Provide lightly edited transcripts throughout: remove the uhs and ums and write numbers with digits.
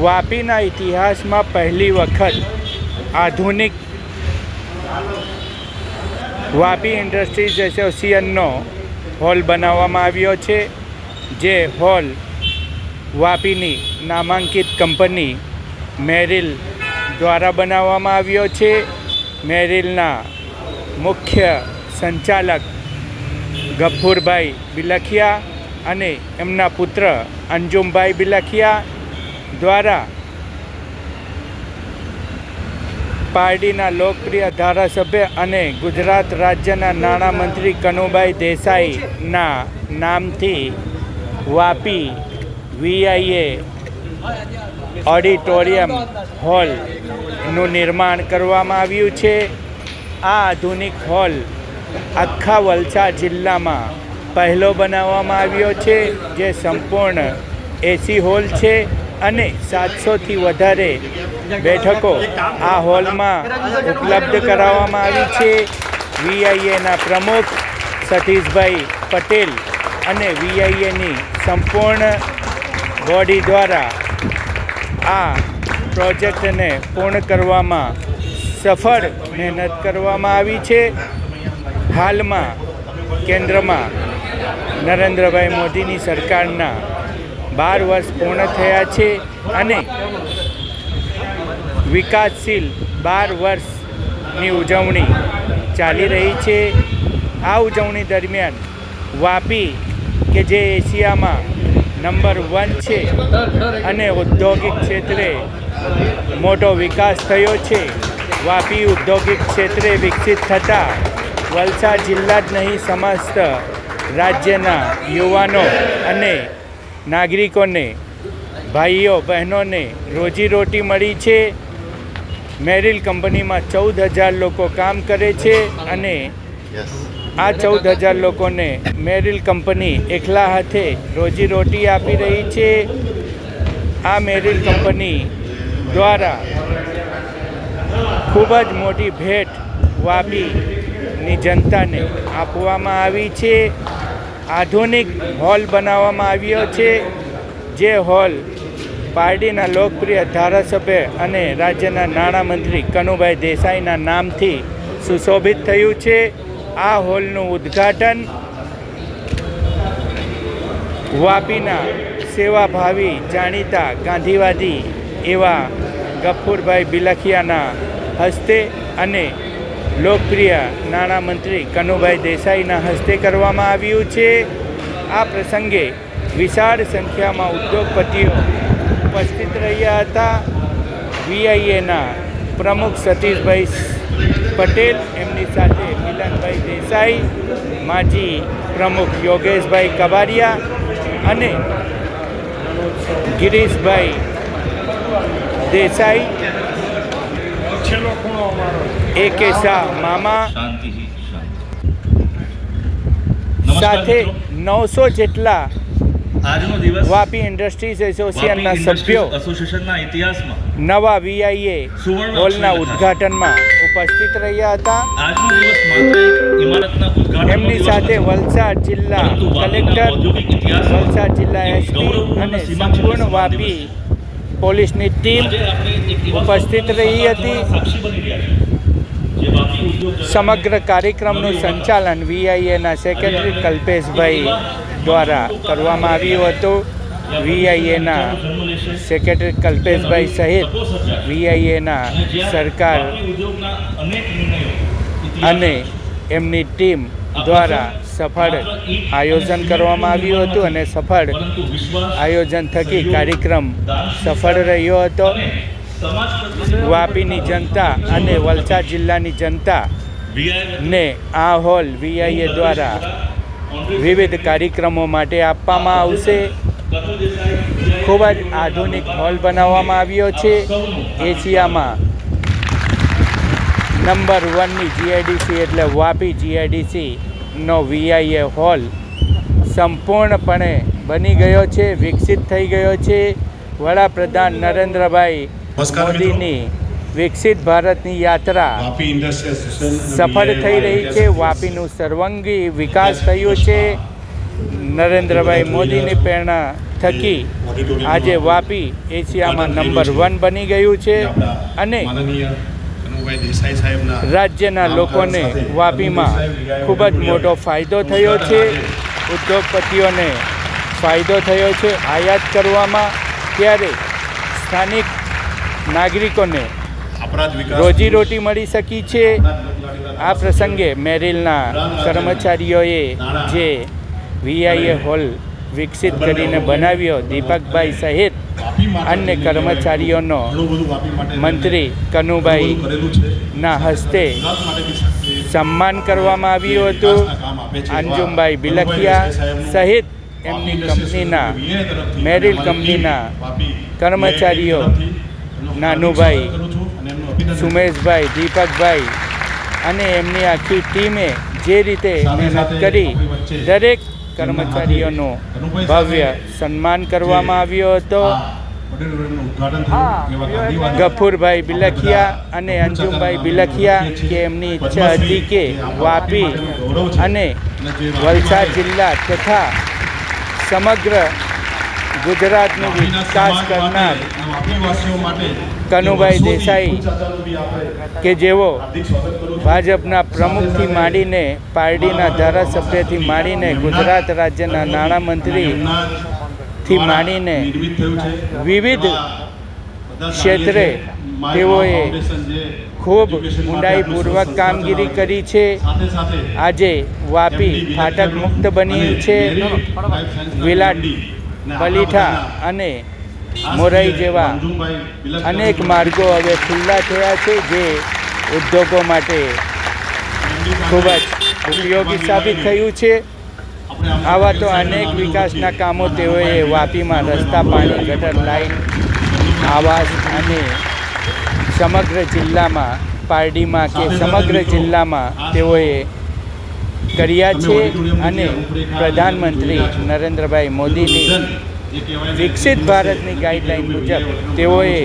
વાપીના ઇતિહાસમાં પહેલી વખત આધુનિક વાપી ઇન્ડસ્ટ્રીઝ એસોસિએશનનો હોલ બનાવવામાં આવ્યો છે, જે હોલ વાપીની નામાંકિત કંપની મેરિલ દ્વારા બનાવવામાં આવ્યો છે. મેરિલના મુખ્ય સંચાલક ગફ્ફુરભાઈ બિલખિયા અને એમના પુત્ર અંજુમભાઈ બિલખિયા દ્વારા પાર્ટીના લોકપ્રિય ધારાસભ્ય અને ગુજરાત રાજ્યના નાણામંત્રી કનુભાઈ દેસાઈના નામથી વાપી VIA ઓડિટોરિયમ હોલનું નિર્માણ કરવામાં આવ્યું છે. આ આધુનિક હોલ આખા વલસાડ જિલ્લામાં પહેલો બનાવવામાં આવ્યો છે, જે સંપૂર્ણ AC હોલ છે અને 700થી વધારે બેઠકો આ હોલમાં ઉપલબ્ધ કરાવવામાં આવી છે. VIAના પ્રમુખ સતીશભાઈ પટેલ અને VIAની સંપૂર્ણ બોડી દ્વારા આ પ્રોજેક્ટને પૂર્ણ કરવામાં સફળ મહેનત કરવામાં આવી છે. હાલમાં કેન્દ્રમાં નરેન્દ્રભાઈ મોદીની સરકારના 12 વર્ષ પૂર્ણ થયા છે અને વિકાસશીલ 12 વર્ષની ઉજવણી ચાલી રહી છે. આ ઉજવણી દરમિયાન વાપી કે જે એશિયામાં નંબર 1 છે અને ઔદ્યોગિક ક્ષેત્રે મોટો વિકાસ થયો છે. વાપી ઔદ્યોગિક ક્ષેત્રે વિકસિત થતાં વલસાડ જિલ્લા જ નહીં, સમસ્ત રાજ્યના યુવાનો અને નાગરિકોને, ભાઈઓ બહેનોને રોજીરોટી મળી છે. મેરિલ કંપનીમાં 14,000 લોકો કામ કરે છે અને આ 14,000 લોકોને મેરિલ કંપની એકલા હાથે રોજીરોટી આપી રહી છે. આ મેરિલ કંપની દ્વારા ખૂબ જ મોટી ભેટ વાપીની જનતાને આપવામાં આવી છે. આધુનિક હોલ બનાવવામાં આવ્યો છે, જે હોલ પાર્ટીના લોકપ્રિય ધારાસભ્ય અને રાજ્યના નાણામંત્રી કનુભાઈ દેસાઈના નામથી સુશોભિત થયું છે. આ હોલનું ઉદ્ઘાટન વાપીના સેવાભાવી જાણીતા ગાંધીવાદી એવા ગફ્ફુરભાઈ બિલખિયાના હસ્તે અને લોકપ્રિય નાણામંત્રી કનુભાઈ દેસાઈના હસ્તે કરવામાં આવ્યું છે. આ પ્રસંગે વિશાળ સંખ્યામાં ઉદ્યોગપતિઓ ઉપસ્થિત રહ્યા હતા. VIAના પ્રમુખ સતીશભાઈ પટેલ, એમની સાથે મિલનભાઈ દેસાઈ, માજી પ્રમુખ યોગેશભાઈ કબારિયા અને ગિરીશભાઈ દેસાઈ, AK શાહ મામા સાથે 900 જેટલા વાપી ઇન્ડસ્ટ્રીઝ એસોસિએશનના સભ્યો નવા VIA હોલના ઉદ્ઘાટનમાં ઉપસ્થિત રહ્યા હતા. એમની સાથે વલસાડ જિલ્લા કલેક્ટર, વલસાડ જિલ્લા SP અને સંપૂર્ણ વાપી પોલીસની ટીમ ઉપસ્થિત રહી હતી. સમગ્ર કાર્યક્રમનું સંચાલન VIAના સેક્રેટરી કલ્પેશભાઈ દ્વારા કરવામાં આવ્યું હતું. VIAના સેક્રેટરી કલ્પેશભાઈ સહિત VIAના સરકાર અને એમની ટીમ દ્વારા સફળ આયોજન કરવામાં આવ્યું હતું અને સફળ આયોજન થકી કાર્યક્રમ સફળ રહ્યો હતો. વાપીની જનતા અને વલસાડ જિલ્લાની જનતા ને આ હોલ VIA દ્વારા વિવિધ કાર્યક્રમો માટે આપવામાં આવશે. ખૂબ જ આધુનિક હોલ બનાવવામાં આવ્યો છે. એશિયામાં નંબર 1ની GIDC એટલે વાપી GIDCનો VIA હોલ સંપૂર્ણપણે બની ગયો છે, વિકસિત થઈ ગયો છે. વડાપ્રધાન નરેન્દ્રભાઈ મોદીની વિકસિત ભારતની યાત્રા સફળ થઈ રહી છે. વાપીનું સર્વાંગી વિકાસ થયું છે. નરેન્દ્રભાઈ મોદીની પ્રેરણા થકી આજે વાપી એશિયામાં નંબર 1 બની ગયું છે અને રાજ્યના લોકોને વાપીમાં ખૂબ જ મોટો ફાયદો થયો છે. ઉદ્યોગપતિઓને ફાયદો થયો છે આયાત કરવામાં, ત્યારે સ્થાનિક નાગરિકોને રોજીરોટી મળી શકી છે. આ પ્રસંગે મેરિલના કર્મચારીઓએ જે VIA હોલ વિકસિત કરીને બનાવ્યો, દીપકભાઈ સહિત અન્ય કર્મચારીઓનો મંત્રી કનુભાઈના હસ્તે સન્માન કરવામાં આવ્યું હતું. અંજુમભાઈ બિલખિયા સહિત એમની કંપનીના મેરિલ કંપનીના કર્મચારીઓ નાનુભાઈ, સુમેશભાઈ, દીપકભાઈ અને એમની આખી ટીમે જે રીતે મહેનત કરી દરેક કર્મચારીઓનું ભવ્ય સન્માન કરવામાં આવ્યો હતો. ગફુરભાઈ બિલખિયા અને અંજુમભાઈ બિલખિયા કે એમની ઈચ્છા હતી કે વાપી અને વલસાડ જિલ્લા તથા સમગ્ર ગુજરાતનો વિકાસ કરનાર કનુભાઈ દેસાઈ કે જેઓ ભાજપના પ્રમુખથી માંડીને પાર્ટીના ધારાસભ્યથી માંડીને ગુજરાત રાજ્યના નાણામંત્રીથી માંડીને વિવિધ ક્ષેત્રે તેઓએ ખૂબ ઊંડાઈપૂર્વક કામગીરી કરી છે. આજે વાપી ફાટક મુક્ત બન્યું છે. વિલાટ, બલીઠા અને મોરાઈ જેવા અનેક માર્ગો હવે ખુલ્લા થયા છે, જે ઉદ્યોગો માટે ખૂબ જ ઉપયોગી સાબિત થયું છે. આવા તો અનેક વિકાસના કામો તેઓએ વાપીમાં રસ્તા, પાણી, ગટર લાઇન, આવાસ અને સમગ્ર જિલ્લામાં, પારડીમાં કે સમગ્ર જિલ્લામાં તેઓએ કર્યા છે. અને પ્રધાનમંત્રી નરેન્દ્રભાઈ મોદીની વિકસિત ભારતની ગાઈડલાઈન મુજબ તેઓએ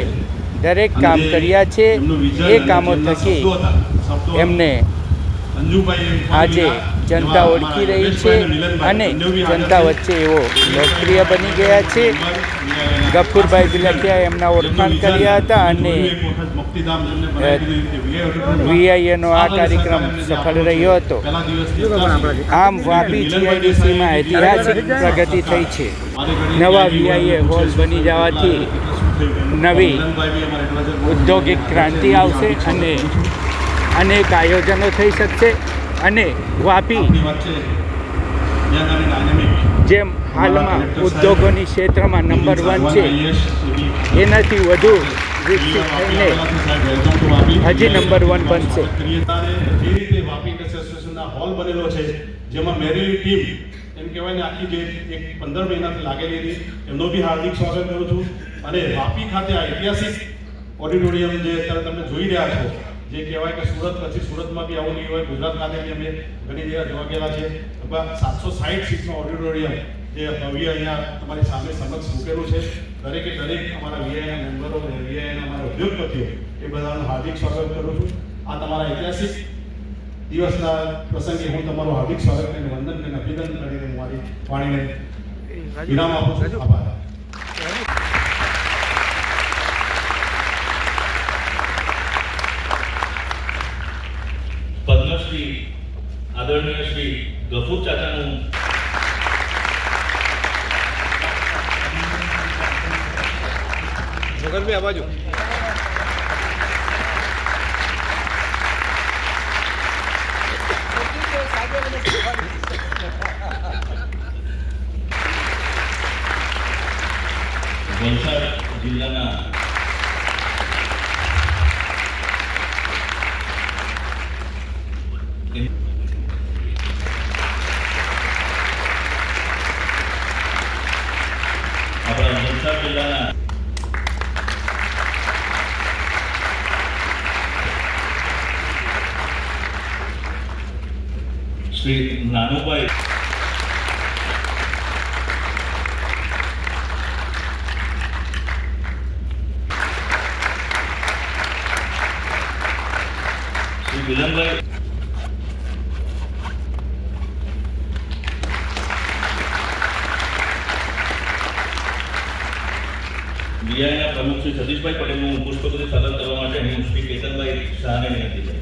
દરેક કામ કર્યા છે. એ કામો થકી એમને આજે જનતા ઓળખી રહી છે અને જનતા વચ્ચે એવો લોકપ્રિય બની ગયા છે. ગફુરભાઈ બિલખિયાએ એમના ઓળખાણ કર્યા હતા અને VIAનો આ કાર્યક્રમ સફળ રહ્યો હતો. આમ વાપી GIDCમાં ઐતિહાસિક પ્રગતિ થઈ છે. નવા VIA હોલ બની જવાથી નવી ઔદ્યોગિક ક્રાંતિ આવશે અને અનેક આયોજનો થઈ શકશે. અને વાપી જેમ હાલમાં ઉદ્યોગોની ક્ષેત્રમાં નંબર 1 છે, એનાથી વધુ વિકસિત થઈને હજી નંબર 1 બનશે. હોલ બનેલો છે, જેમાં મેરીની ટીમ એમ કહેવાય ને આખી જે એક 15 મહિનાથી લાગેલી હતી, એમનો બી હાર્દિક સ્વાગત કરું છું. અને વાપી ખાતે આ ઐતિહાસિક ઓડિટોરિયમ જે અત્યારે તમે જોઈ રહ્યા છો, જે કહેવાય કે સુરત પછી સુરતમાં બી આવું નહીં હોય, ગુજરાત ખાતે બી અમે ઘણી જગ્યા જોવા ગયેલા છે. લગભગ 760 સીટનો ઓડિટોરિયમ જે ભવ્ય અહીંયા તમારી સામે સમક્ષ મૂકેલું છે. દરેકે દરેક અમારા VIAના મેમ્બરો, VIAના અમારા ઉદ્યોગપતિઓ એ બધાનું હાર્દિક સ્વાગત કરું છું. આ તમારા ઐતિહાસિક દિવસના પ્રસંગે હું તમારું હાર્દિક સ્વાગત કરીને વંદન કરીને અભિનંદન કરીને મારી વાણીને વિરામ આપું છું. આભાર. પદ્મશ્રી આદરણીય શ્રી ગફુર ચાચાનું ભગતભાઈ આ બાજુ વલસાડ જિલ્લાના આપણા વલસાડ જિલ્લાના શ્રી નાનુભાઈ શ્રી વિલમભાઈ બીઆઈના પ્રમુખ શ્રી સતીશભાઈ પટેલનું પુષ્પગુચ્છ સ્વાગત કરવા માટે હું શ્રી કેતનભાઈ શાહને વિનંતી કરું.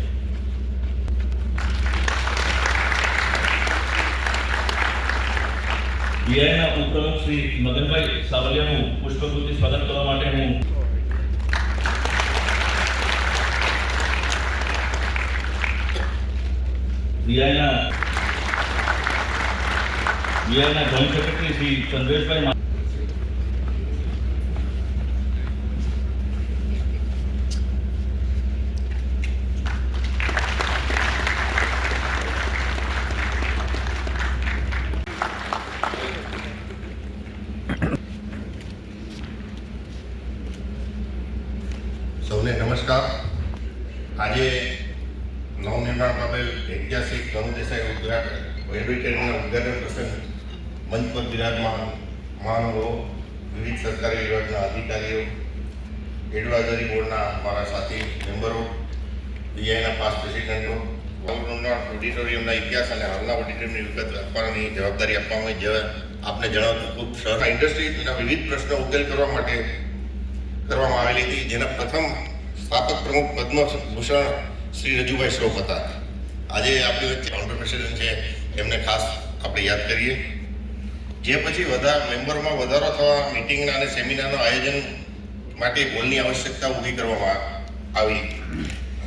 બીઆઈના ઉપપ્રમુખ શ્રી મગનભાઈ સાવલિયાનું પુષ્પગુચ્છ સ્વાગત કરવા માટે હું બીઆઈના જોઈન્ટ સેક્રેટરી શ્રી ચંદ્રેશભાઈ સૌને નમસ્કાર. આજે નવનિર્માણ પામેલ ઐતિહાસિક ગણુ દેસાઈ ઓડિટોરિયમના ઉદ્ઘાટન પ્રસંગ મંચ પર બિરાજમાન મહાનુભાવો, વિવિધ સરકારી વિભાગના અધિકારીઓ, એડવાઇઝરી બોર્ડના મારા સાથી મેમ્બરો, બીઆઈના પાસ્ટ પ્રેસિડેન્ટો, ઓડિટોરિયમના ઇતિહાસ અને હાલના ઓડિટોરિયમની વિગત આપવાની જવાબદારી આપવામાં આપને જણાવતું ખૂબ સરળ. ઇન્ડસ્ટ્રીના વિવિધ પ્રશ્નો ઉકેલ કરવા માટે કરવામાં આવેલી હતી, જેના પ્રથમ સ્થાપક પ્રમુખ પદ્મભૂષણ શ્રી રજુભાઈ શ્રોફ હતા. આજે આપણી વચ્ચે કાઉન્ટર પ્રેસિડેન્ટ છે, એમને ખાસ આપણે યાદ કરીએ. જે પછી મેમ્બરોમાં વધારો થવા મિટિંગના અને સેમિનારનું આયોજન માટે હોલની આવશ્યકતા ઊભી કરવામાં આવી,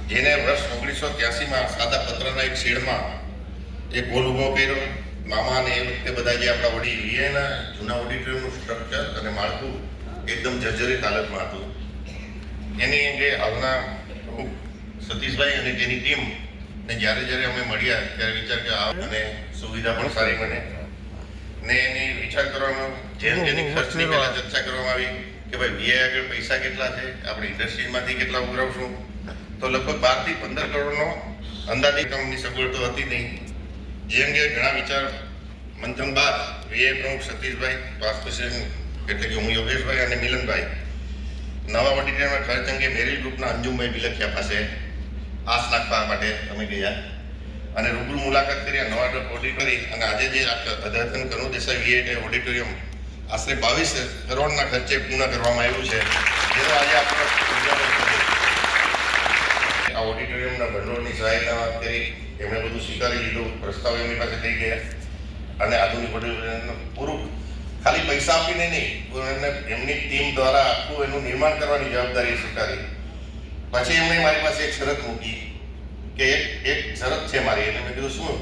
જેને વર્ષ 1983માં સાદા પત્રના એક શેડમાં એક હોલ ઊભો કર્યો. મામા અને એ વખતે બધા જે આપણા વીઆઈના જૂના ઓડિટોરિયમનું સ્ટ્રક્ચર અને માળખું એકદમ જર્જરિત હાલતમાં હતું. એની જે હાલના સતીશભાઈ અને તેની ટીમ ને જ્યારે અમે મળ્યા ત્યારે વિચાર કે અને સુવિધા પણ સારી બને ને એની વિચાર કરવામાં જેની ખર્ચની પહેલાં ચર્ચા કરવામાં આવી કે ભાઈ વીઆઈ આગળ પૈસા કેટલા છે, આપણે ઇન્ડસ્ટ્રીમાંથી કેટલા ઉઘરાવશું. તો લગભગ 12 થી 15 કરોડનો અંદાજિત રકમની સગવડ તો હતી નહીં. જે અંગે ઘણા વિચાર મંથન બાદ વીઆઈ પ્રમુખ સતીશભાઈ, પાસ્ટ પ્રેસિડેન્ટ એટલે કે હું યોગેશભાઈ અને મિલનભાઈ નવા ઓડિટોરિયમના ખર્ચ અંગે મેરિલ ગ્રુપના અંજુમભાઈ બિલખિયા પાસે આસ નાખવા માટે અમે ગયા અને રૂબરૂ મુલાકાત કરી નવા ઓડિટોરિયમ. અને આજે જે અદ્યતન ગણુ દેસાઈ વીઆઈ ઓડિટોરિયમ આશરે 22 કરોડના ખર્ચે પૂર્ણ કરવામાં આવ્યું છે, જેનો આજે આપણે આ ઓડિટોરિયમના ભંડોળની સહાયતા વાત કરી. એમણે બધું સ્વીકારી લીધું, પ્રસ્તાવ એમની પાસે થઈ ગયા અને આધુનિક ઓડિટોરિયમનું પૂરું ખાલી પૈસા આપીને નહીં, એમની ટીમ દ્વારા આખું એનું નિર્માણ કરવાની જવાબદારી સ્વીકારી. પછી એમણે મારી પાસે એક શરત મૂકી કે એક શરત છે મારી. એટલે મેં કીધું શું?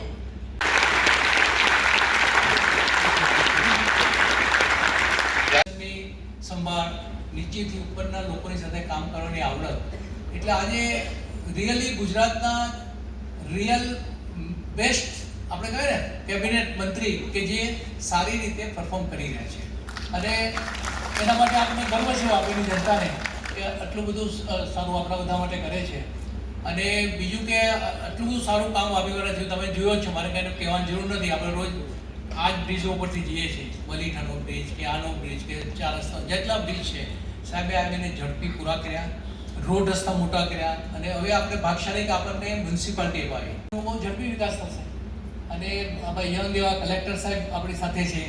સંભાળ, નીચેથી ઉપરના લોકોની સાથે કામ કરવાની આવડત. એટલે આજે રિયલી ગુજરાતના રિયલ બેસ્ટ આપણે કહીએ ને કેબિનેટ મંત્રી કે જે સારી રીતે પરફોર્મ કરી રહ્યા છે અને એના માટે આપણે ગર્વ છે આપણી જનતાને કે આટલું બધું સારું આપણા બધા માટે કરે છે. અને બીજું કે આટલું બધું સારું કામ આવી રહ્યા છે, તમે જોયો જ છો, મારે કંઈ કહેવાની જરૂર નથી. આપણે રોજ આ જ બ્રિજો ઉપરથી જઈએ છીએ, મલીઠાનો બ્રિજ કે આનો બ્રિજ કે 4 રસ્તા જેટલા બ્રિજ છે સાહેબે આવીને ઝડપી પૂરા કર્યા, રોડ રસ્તા મોટા કર્યા. અને હવે આપણે ભાગશાળી કે આપણને મ્યુનિસિપાલિટી એવા બહુ ઝડપી વિકાસ થશે. અને આપણા યંગ એવા કલેક્ટર સાહેબ આપણી સાથે છે,